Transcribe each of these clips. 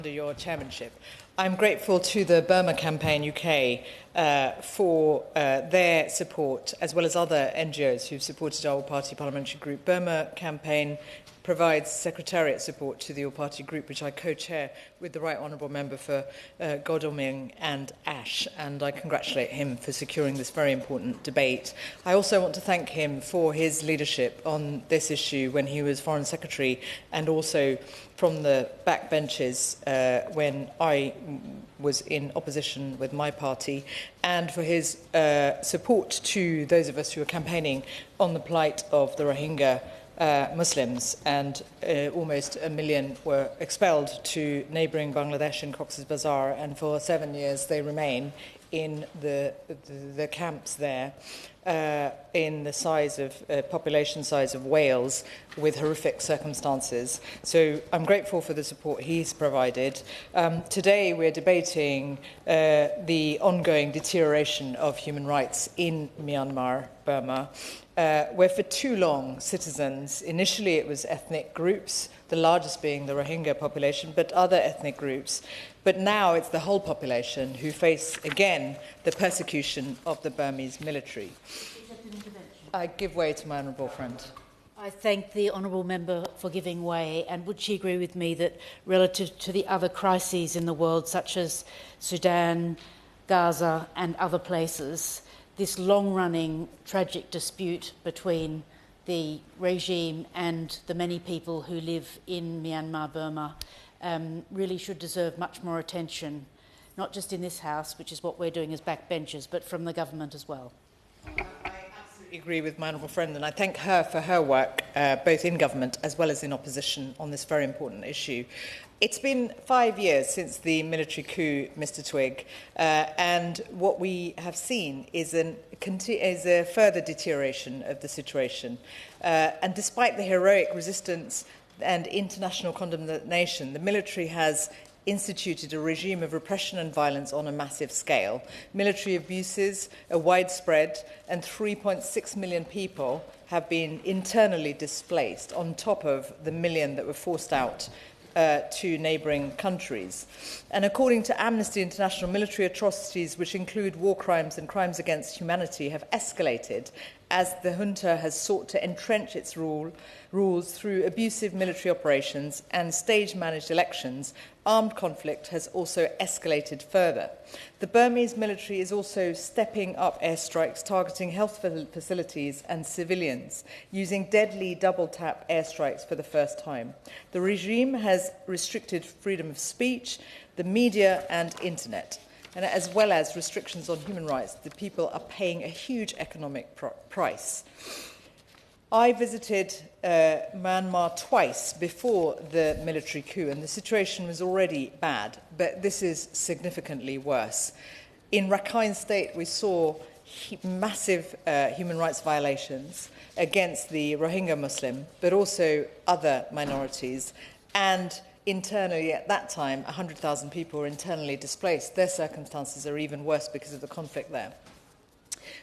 Under your chairmanship. I'm grateful to the Burma Campaign UK for their support, as well as other NGOs who've supported our all-party parliamentary group. Burma Campaign provides secretariat support to the all-party group, which I co-chair with the Right Honourable Member for Godalming and Ash, and I congratulate him for securing this very important debate. I also want to thank him for his leadership on this issue when he was Foreign Secretary, and also from the backbenches when I was in opposition with my party, and for his support to those of us who are campaigning on the plight of the Rohingya Muslims, and almost 1 million were expelled to neighbouring Bangladesh in Cox's Bazar, and for 7 years they remain in the camps there, in the size of population size of Wales, with horrific circumstances. So I'm grateful for the support he's provided. Today we're debating the ongoing deterioration of human rights in Myanmar, Burma, where for too long citizens, initially it was ethnic groups, the largest being the Rohingya population, but other ethnic groups, but now it's the whole population who face again the persecution of the Burmese military. I give way to my honourable friend. I thank the honourable member for giving way, and would she agree with me that relative to the other crises in the world, such as Sudan, Gaza and other places, this long-running tragic dispute between the regime and the many people who live in Myanmar, Burma, really should deserve much more attention, not just in this House, which is what we're doing as backbenchers, but from the government as well. I absolutely agree with my honourable friend, and I thank her for her work, both in government as well as in opposition, on this very important issue. It's been 5 years since the military coup, Mr Twigg, and what we have seen is a further deterioration of the situation. And despite the heroic resistance and international condemnation, the military has instituted a regime of repression and violence on a massive scale. Military abuses are widespread, and 3.6 million people have been internally displaced, on top of the million that were forced out to neighbouring countries. And according to Amnesty International, military atrocities, which include war crimes and crimes against humanity, have escalated as the junta has sought to entrench its rules through abusive military operations and stage-managed elections. Armed conflict has also escalated further. The Burmese military is also stepping up airstrikes targeting health facilities and civilians, using deadly double-tap airstrikes for the first time. The regime has restricted freedom of speech, the media and internet, and as well as restrictions on human rights. The people are paying a huge economic price. I visited Myanmar twice before the military coup, and the situation was already bad, but this is significantly worse. In Rakhine State, we saw massive human rights violations against the Rohingya Muslim, but also other minorities, and internally, at that time, 100,000 people were internally displaced. Their circumstances are even worse because of the conflict there.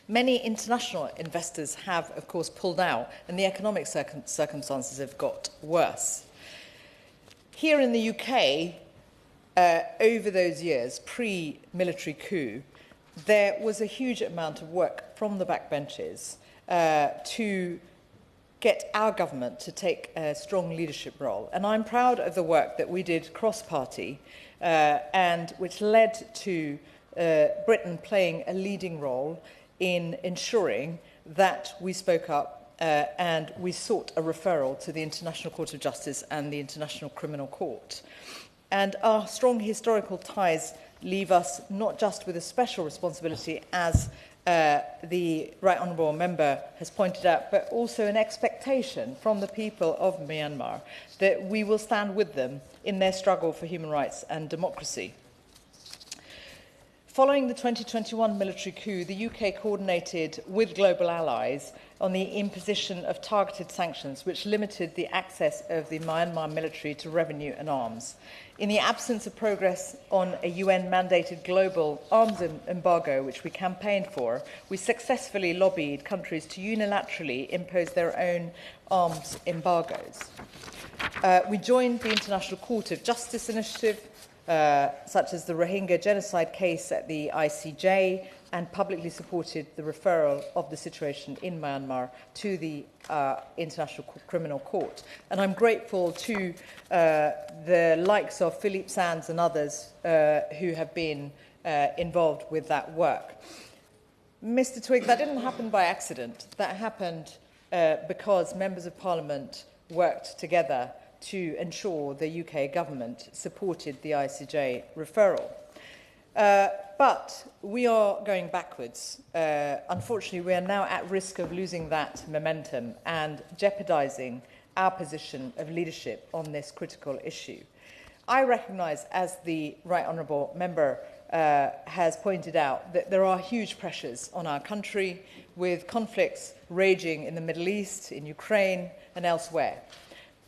Many international investors have, of course, pulled out, and the economic circumstances have got worse. Here in the UK, over those years, pre-military coup, there was a huge amount of work from the backbenches to get our government to take a strong leadership role. And I'm proud of the work that we did cross-party, and which led to Britain playing a leading role in ensuring that we spoke up and we sought a referral to the International Court of Justice and the International Criminal Court. And our strong historical ties leave us not just with a special responsibility, as the Right Honourable Member has pointed out, but also an expectation from the people of Myanmar that we will stand with them in their struggle for human rights and democracy. Following the 2021 military coup, the UK coordinated with global allies on the imposition of targeted sanctions which limited the access of the Myanmar military to revenue and arms. In the absence of progress on a UN-mandated global arms embargo, which we campaigned for, we successfully lobbied countries to unilaterally impose their own arms embargoes. We joined the International Court of Justice initiative such as the Rohingya genocide case at the ICJ, and publicly supported the referral of the situation in Myanmar to the International Criminal Court. And I'm grateful to the likes of Philippe Sands and others who have been involved with that work. Mr. Twigg, that didn't happen by accident. That happened because members of Parliament worked together to ensure the UK government supported the ICJ referral. But we are going backwards. Unfortunately, we are now at risk of losing that momentum and jeopardising our position of leadership on this critical issue. I recognise, as the Right Honourable Member has pointed out, that there are huge pressures on our country, with conflicts raging in the Middle East, in Ukraine and elsewhere.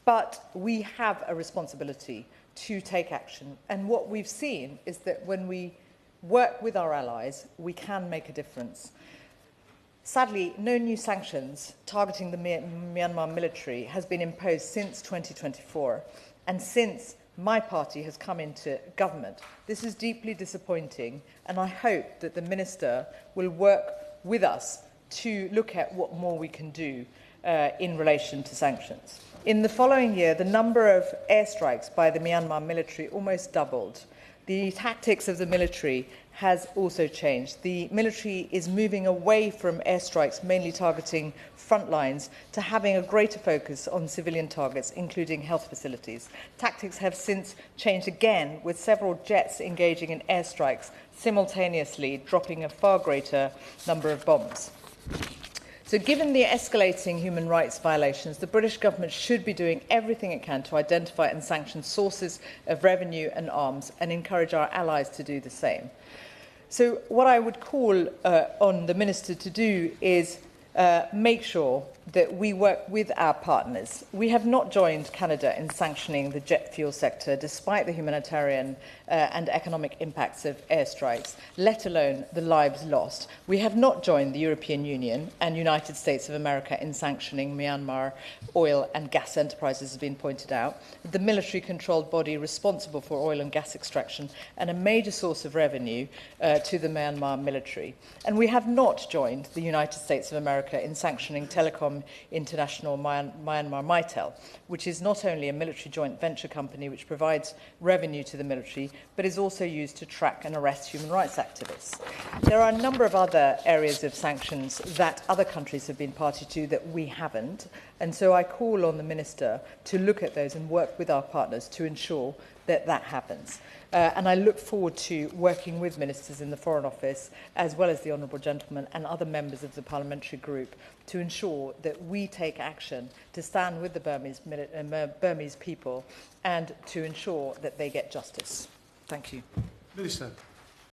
But we have a responsibility to take action. And what we've seen is that when we work with our allies, we can make a difference. Sadly, no new sanctions targeting the Myanmar military has been imposed since 2024 and since my party has come into government. This is deeply disappointing, and I hope that the Minister will work with us to look at what more we can do in relation to sanctions. In the following year, the number of airstrikes by the Myanmar military almost doubled. The tactics of the military has also changed. The military is moving away from airstrikes mainly targeting front lines to having a greater focus on civilian targets, including health facilities. Tactics have since changed again, with several jets engaging in airstrikes, simultaneously dropping a far greater number of bombs. So given the escalating human rights violations, the British government should be doing everything it can to identify and sanction sources of revenue and arms and encourage our allies to do the same. So what I would call on the Minister to do is make sure that we work with our partners. We have not joined Canada in sanctioning the jet fuel sector, despite the humanitarian and economic impacts of airstrikes, let alone the lives lost. We have not joined the European Union and United States of America in sanctioning Myanmar oil and gas enterprises, has been pointed out, the military-controlled body responsible for oil and gas extraction and a major source of revenue to the Myanmar military. And we have not joined the United States of America in sanctioning Telecom International Myanmar Mitel, which is not only a military joint venture company which provides revenue to the military, but is also used to track and arrest human rights activists. There are a number of other areas of sanctions that other countries have been party to that we haven't, and so I call on the Minister to look at those and work with our partners to ensure that that happens. And I look forward to working with ministers in the Foreign Office, as well as the Honourable Gentleman and other members of the parliamentary group, to ensure that we take action to stand with the Burmese people and to ensure that they get justice. Thank you. Minister.